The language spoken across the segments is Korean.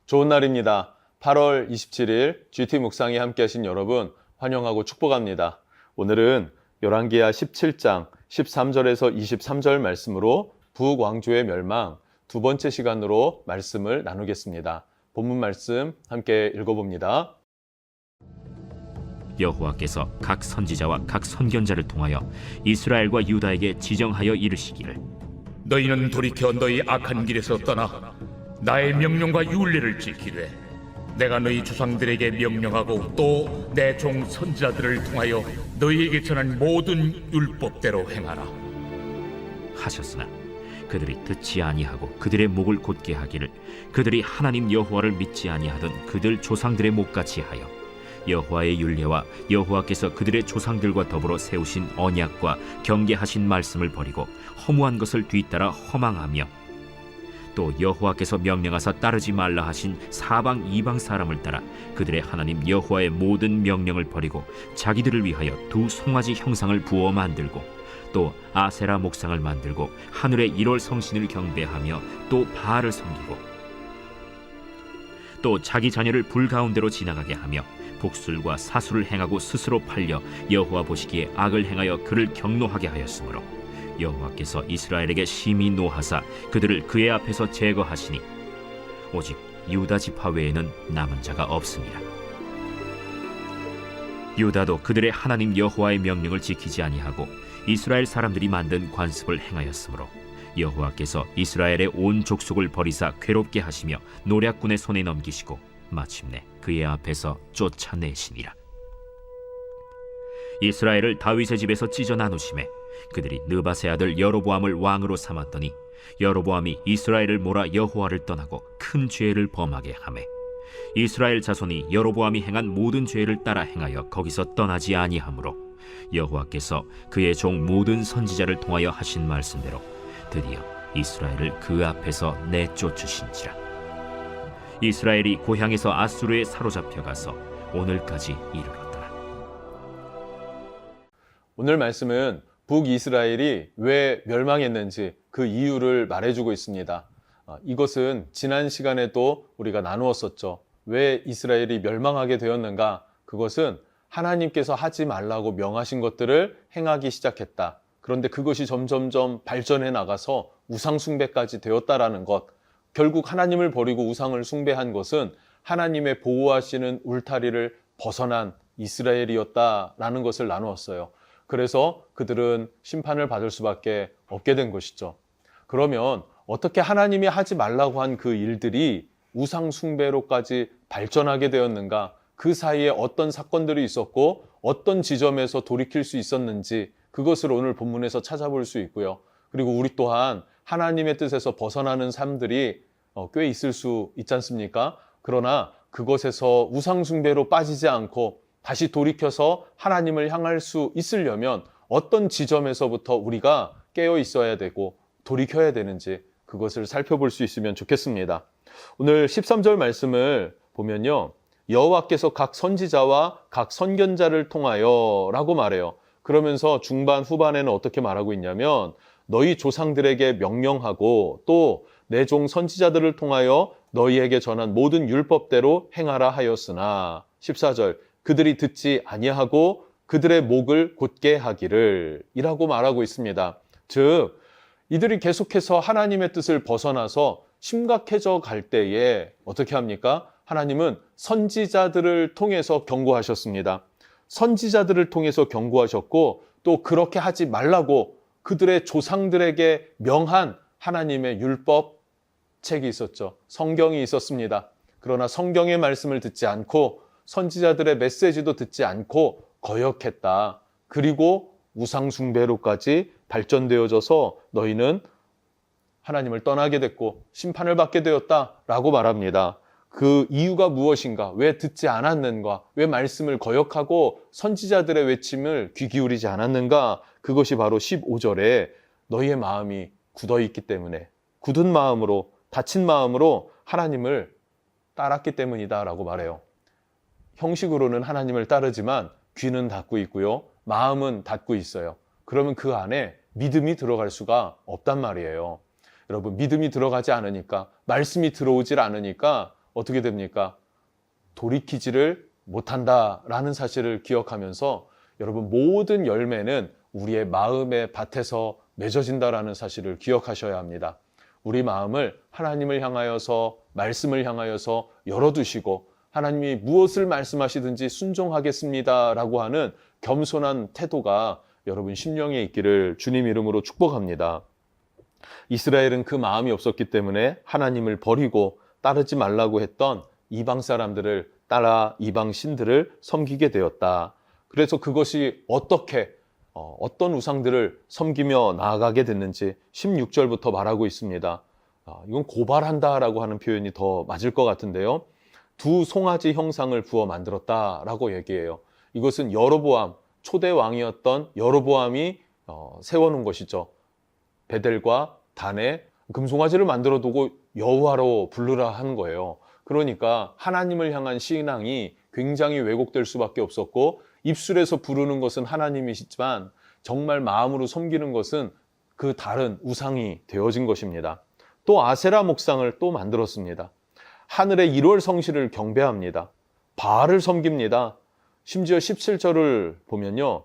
좋은 날입니다. 8월 27일 GT 묵상에 함께 하신 여러분 환영하고 축복합니다. 오늘은 열왕기하 17장 13절에서 23절 말씀으로 북왕조의 멸망 두 번째 시간으로 말씀을 나누겠습니다. 본문 말씀 함께 읽어봅니다. 여호와께서 각 선지자와 각 선견자를 통하여 이스라엘과 유다에게 지정하여 이르시기를 너희는 돌이켜 너희 악한 길에서 떠나 나의 명령과 율례를 지키되 내가 너희 조상들에게 명령하고 또 내 종 선지자들을 통하여 너희에게 전한 모든 율법대로 행하라 하셨으나 그들이 듣지 아니하고 그들의 목을 곧게 하기를 그들이 하나님 여호와를 믿지 아니하던 그들 조상들의 목같이 하여 여호와의 율례와 여호와께서 그들의 조상들과 더불어 세우신 언약과 경계하신 말씀을 버리고 허무한 것을 뒤따라 허망하며 또 여호와께서 명령하사 따르지 말라 하신 사방 이방 사람을 따라 그들의 하나님 여호와의 모든 명령을 버리고 자기들을 위하여 두 송아지 형상을 부어 만들고 또 아세라 목상을 만들고 하늘의 1월 성신을 경배하며 또 바알을 섬기고 또 자기 자녀를 불 가운데로 지나가게 하며 복술과 사술을 행하고 스스로 팔려 여호와 보시기에 악을 행하여 그를 경노하게 하였으므로 여호와께서 이스라엘에게 심히 노하사 그들을 그의 앞에서 제거하시니 오직 유다 지파 외에는 남은 자가 없습니다. 유다도 그들의 하나님 여호와의 명령을 지키지 아니하고 이스라엘 사람들이 만든 관습을 행하였으므로 여호와께서 이스라엘의 온 족속을 버리사 괴롭게 하시며 노략군의 손에 넘기시고 마침내 그의 앞에서 쫓아내시니라. 이스라엘을 다윗의 집에서 찢어 나누심에 그들이 느바세 아들 여로보암을 왕으로 삼았더니 여로보암이 이스라엘을 몰아 여호와를 떠나고 큰 죄를 범하게 하매 이스라엘 자손이 여로보암이 행한 모든 죄를 따라 행하여 거기서 떠나지 아니하므로 여호와께서 그의 종 모든 선지자를 통하여 하신 말씀대로 드디어 이스라엘을 그 앞에서 내쫓으신지라. 이스라엘이 고향에서 아수르에 사로잡혀 가서 오늘까지 이르렀더라. 오늘 말씀은 북이스라엘이 왜 멸망했는지 그 이유를 말해주고 있습니다. 이것은 지난 시간에도 우리가 나누었었죠. 왜 이스라엘이 멸망하게 되었는가? 그것은 하나님께서 하지 말라고 명하신 것들을 행하기 시작했다. 그런데 그것이 점점점 발전해 나가서 우상 숭배까지 되었다라는 것. 결국 하나님을 버리고 우상을 숭배한 것은 하나님의 보호하시는 울타리를 벗어난 이스라엘이었다라는 것을 나누었어요. 그래서 그들은 심판을 받을 수밖에 없게 된 것이죠. 그러면 어떻게 하나님이 하지 말라고 한 그 일들이 우상 숭배로까지 발전하게 되었는가? 그 사이에 어떤 사건들이 있었고 어떤 지점에서 돌이킬 수 있었는지 그것을 오늘 본문에서 찾아볼 수 있고요. 그리고 우리 또한 하나님의 뜻에서 벗어나는 삶들이 꽤 있을 수 있지 않습니까? 그러나 그것에서 우상 숭배로 빠지지 않고 다시 돌이켜서 하나님을 향할 수 있으려면 어떤 지점에서부터 우리가 깨어 있어야 되고 돌이켜야 되는지 그것을 살펴볼 수 있으면 좋겠습니다. 오늘 13절 말씀을 보면요. 여호와께서 각 선지자와 각 선견자를 통하여 라고 말해요. 그러면서 중반 후반에는 어떻게 말하고 있냐면 너희 조상들에게 명령하고 또 내 종 선지자들을 통하여 너희에게 전한 모든 율법대로 행하라 하였으나 14절 그들이 듣지 아니하고 그들의 목을 곧게 하기를 이라고 말하고 있습니다. 즉 이들이 계속해서 하나님의 뜻을 벗어나서 심각해져 갈 때에 어떻게 합니까? 하나님은 선지자들을 통해서 경고하셨습니다. 선지자들을 통해서 경고하셨고 또 그렇게 하지 말라고 그들의 조상들에게 명한 하나님의 율법 책이 있었죠. 성경이 있었습니다. 그러나 성경의 말씀을 듣지 않고 선지자들의 메시지도 듣지 않고 거역했다. 그리고 우상 숭배로까지 발전되어져서 너희는 하나님을 떠나게 됐고 심판을 받게 되었다라고 말합니다. 그 이유가 무엇인가? 왜 듣지 않았는가? 왜 말씀을 거역하고 선지자들의 외침을 귀 기울이지 않았는가? 그것이 바로 15절에 너희의 마음이 굳어있기 때문에 굳은 마음으로 다친 마음으로 하나님을 따랐기 때문이다 라고 말해요. 형식으로는 하나님을 따르지만 귀는 닫고 있고요. 마음은 닫고 있어요. 그러면 그 안에 믿음이 들어갈 수가 없단 말이에요. 여러분, 믿음이 들어가지 않으니까, 말씀이 들어오질 않으니까 어떻게 됩니까? 돌이키지를 못한다라는 사실을 기억하면서 여러분, 모든 열매는 우리의 마음의 밭에서 맺어진다라는 사실을 기억하셔야 합니다. 우리 마음을 하나님을 향하여서, 말씀을 향하여서 열어두시고 하나님이 무엇을 말씀하시든지 순종하겠습니다라고 하는 겸손한 태도가 여러분 심령에 있기를 주님 이름으로 축복합니다. 이스라엘은 그 마음이 없었기 때문에 하나님을 버리고 따르지 말라고 했던 이방 사람들을 따라 이방 신들을 섬기게 되었다. 그래서 그것이 어떤 우상들을 섬기며 나아가게 됐는지 16절부터 말하고 있습니다. 이건 고발한다라고 하는 표현이 더 맞을 것 같은데요. 두 송아지 형상을 부어 만들었다라고 얘기해요. 이것은 여로보암, 초대 왕이었던 여로보암이 세워놓은 것이죠. 베델과 단에 금송아지를 만들어 두고 여호와로 부르라 하는 거예요. 그러니까 하나님을 향한 신앙이 굉장히 왜곡될 수밖에 없었고, 입술에서 부르는 것은 하나님이시지만 정말 마음으로 섬기는 것은 그 다른 우상이 되어진 것입니다. 또 아세라 목상을 또 만들었습니다. 하늘의 1월 성실을 경배합니다. 바알을 섬깁니다. 심지어 17절을 보면요,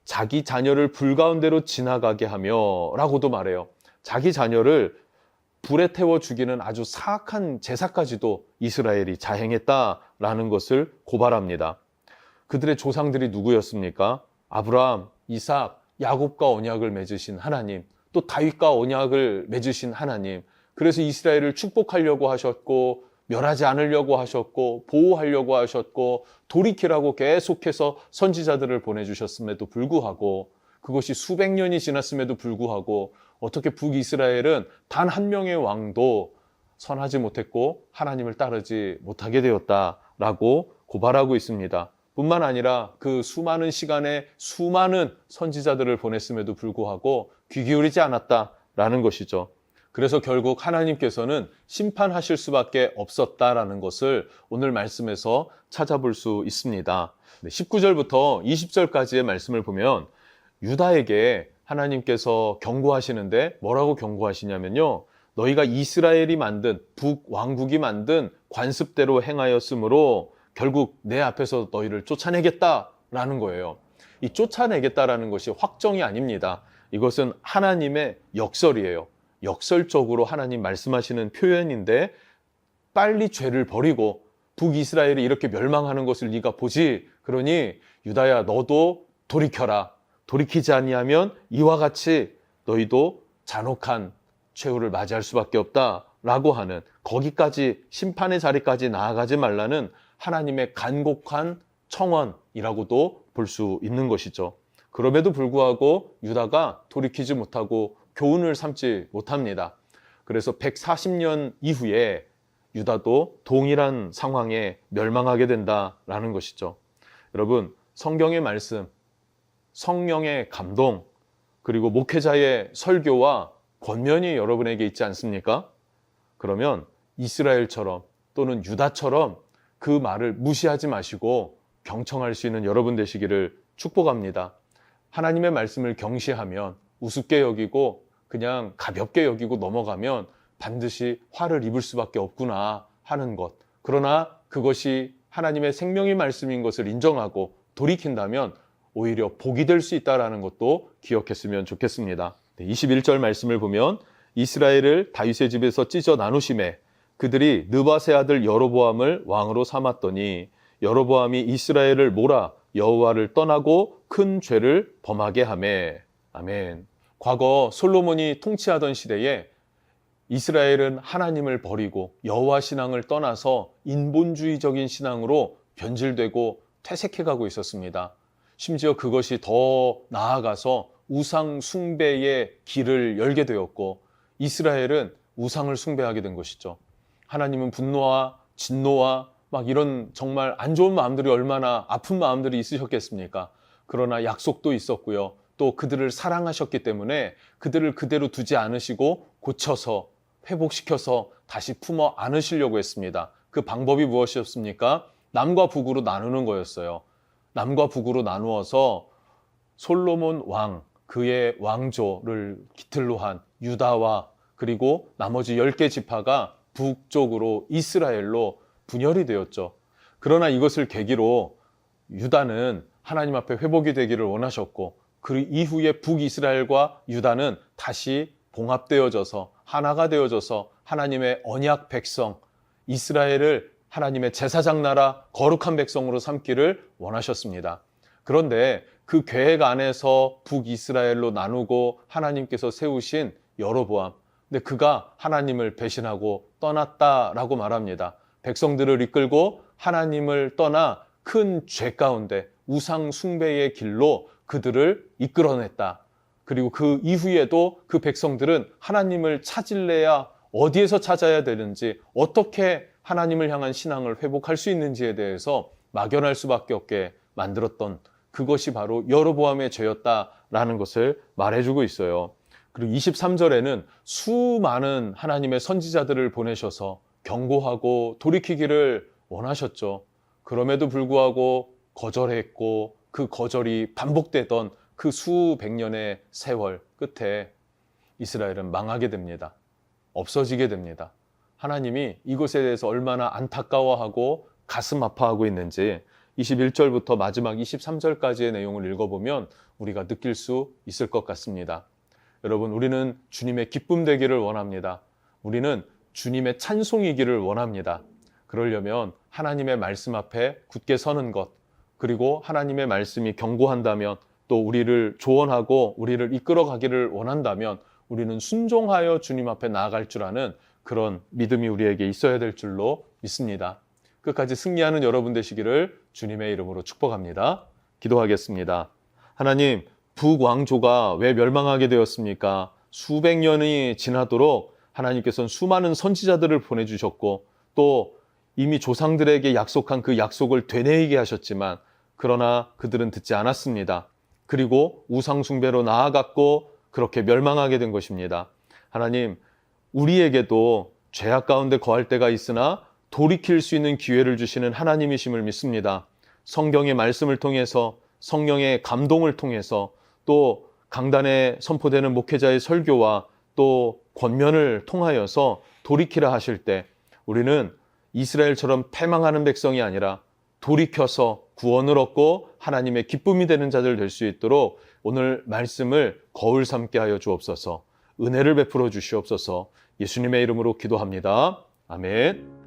자기 자녀를 불 가운데로 지나가게 하며 라고도 말해요. 자기 자녀를 불에 태워 죽이는 아주 사악한 제사까지도 이스라엘이 자행했다라는 것을 고발합니다. 그들의 조상들이 누구였습니까? 아브라함, 이삭, 야곱과 언약을 맺으신 하나님, 또 다윗과 언약을 맺으신 하나님. 그래서 이스라엘을 축복하려고 하셨고, 멸하지 않으려고 하셨고, 보호하려고 하셨고, 돌이키라고 계속해서 선지자들을 보내주셨음에도 불구하고, 그것이 수백 년이 지났음에도 불구하고 어떻게 북이스라엘은 단 한 명의 왕도 선하지 못했고 하나님을 따르지 못하게 되었다라고 고발하고 있습니다. 뿐만 아니라 그 수많은 시간에 수많은 선지자들을 보냈음에도 불구하고 귀 기울이지 않았다라는 것이죠. 그래서 결국 하나님께서는 심판하실 수밖에 없었다라는 것을 오늘 말씀에서 찾아볼 수 있습니다. 19절부터 20절까지의 말씀을 보면 유다에게 하나님께서 경고하시는데 뭐라고 경고하시냐면요, 너희가 이스라엘이 만든, 북왕국이 만든 관습대로 행하였으므로 결국 내 앞에서 너희를 쫓아내겠다라는 거예요. 이 쫓아내겠다라는 것이 확정이 아닙니다. 이것은 하나님의 역설이에요. 역설적으로 하나님 말씀하시는 표현인데, 빨리 죄를 버리고 북이스라엘이 이렇게 멸망하는 것을 네가 보지, 그러니 유다야, 너도 돌이켜라. 돌이키지 아니하면 이와 같이 너희도 잔혹한 최후를 맞이할 수밖에 없다라고 하는, 거기까지 심판의 자리까지 나아가지 말라는 하나님의 간곡한 청원이라고도 볼 수 있는 것이죠. 그럼에도 불구하고 유다가 돌이키지 못하고 교훈을 삼지 못합니다. 그래서 140년 이후에 유다도 동일한 상황에 멸망하게 된다라는 것이죠. 여러분, 성경의 말씀, 성령의 감동, 그리고 목회자의 설교와 권면이 여러분에게 있지 않습니까? 그러면 이스라엘처럼 또는 유다처럼 그 말을 무시하지 마시고 경청할 수 있는 여러분 되시기를 축복합니다. 하나님의 말씀을 경시하면, 우습게 여기고 그냥 가볍게 여기고 넘어가면 반드시 화를 입을 수밖에 없구나 하는 것. 그러나 그것이 하나님의 생명의 말씀인 것을 인정하고 돌이킨다면 오히려 복이 될 수 있다는 것도 기억했으면 좋겠습니다. 21절 말씀을 보면 이스라엘을 다윗의 집에서 찢어 나누심에 그들이 느밧의 아들 여로보암을 왕으로 삼았더니 여로보암이 이스라엘을 몰아 여호와를 떠나고 큰 죄를 범하게 하매. 아멘. 과거 솔로몬이 통치하던 시대에 이스라엘은 하나님을 버리고 여호와 신앙을 떠나서 인본주의적인 신앙으로 변질되고 퇴색해가고 있었습니다. 심지어 그것이 더 나아가서 우상 숭배의 길을 열게 되었고 이스라엘은 우상을 숭배하게 된 것이죠. 하나님은 분노와 진노와 막 이런 정말 안 좋은 마음들이, 얼마나 아픈 마음들이 있으셨겠습니까? 그러나 약속도 있었고요. 또 그들을 사랑하셨기 때문에 그들을 그대로 두지 않으시고 고쳐서 회복시켜서 다시 품어 안으시려고 했습니다. 그 방법이 무엇이었습니까? 남과 북으로 나누는 거였어요. 남과 북으로 나누어서 솔로몬 왕, 그의 왕조를 기틀로 한 유다와 그리고 나머지 10개 지파가 북쪽으로 이스라엘로 분열이 되었죠. 그러나 이것을 계기로 유다는 하나님 앞에 회복이 되기를 원하셨고, 그 이후에 북이스라엘과 유다는 다시 봉합되어져서 하나가 되어져서 하나님의 언약 백성 이스라엘을 하나님의 제사장 나라 거룩한 백성으로 삼기를 원하셨습니다. 그런데 그 계획 안에서 북이스라엘로 나누고 하나님께서 세우신 여로보암, 근데 그가 하나님을 배신하고 떠났다라고 말합니다. 백성들을 이끌고 하나님을 떠나 큰 죄 가운데 우상 숭배의 길로 그들을 이끌어냈다. 그리고 그 이후에도 그 백성들은 하나님을 찾을래야 어디에서 찾아야 되는지, 어떻게 하나님을 향한 신앙을 회복할 수 있는지에 대해서 막연할 수밖에 없게 만들었던, 그것이 바로 여로보암의 죄였다라는 것을 말해주고 있어요. 그리고 23절에는 수많은 하나님의 선지자들을 보내셔서 경고하고 돌이키기를 원하셨죠. 그럼에도 불구하고 거절했고, 그 거절이 반복되던 그 수백 년의 세월 끝에 이스라엘은 망하게 됩니다. 없어지게 됩니다. 하나님이 이것에 대해서 얼마나 안타까워하고 가슴 아파하고 있는지 21절부터 마지막 23절까지의 내용을 읽어보면 우리가 느낄 수 있을 것 같습니다. 여러분, 우리는 주님의 기쁨 되기를 원합니다. 우리는 주님의 찬송이기를 원합니다. 그러려면 하나님의 말씀 앞에 굳게 서는 것, 그리고 하나님의 말씀이 경고한다면, 또 우리를 조언하고 우리를 이끌어가기를 원한다면 우리는 순종하여 주님 앞에 나아갈 줄 아는 그런 믿음이 우리에게 있어야 될 줄로 믿습니다. 끝까지 승리하는 여러분 되시기를 주님의 이름으로 축복합니다. 기도하겠습니다. 하나님, 북왕조가 왜 멸망하게 되었습니까? 수백 년이 지나도록 하나님께서는 수많은 선지자들을 보내주셨고, 또 이미 조상들에게 약속한 그 약속을 되뇌이게 하셨지만, 그러나 그들은 듣지 않았습니다. 그리고 우상숭배로 나아갔고 그렇게 멸망하게 된 것입니다. 하나님, 우리에게도 죄악 가운데 거할 때가 있으나 돌이킬 수 있는 기회를 주시는 하나님이심을 믿습니다. 성경의 말씀을 통해서, 성령의 감동을 통해서, 또 강단에 선포되는 목회자의 설교와 또 권면을 통하여서 돌이키라 하실 때 우리는 이스라엘처럼 패망하는 백성이 아니라 돌이켜서 구원을 얻고 하나님의 기쁨이 되는 자들 될 수 있도록 오늘 말씀을 거울 삼게 하여 주옵소서. 은혜를 베풀어 주시옵소서. 예수님의 이름으로 기도합니다. 아멘.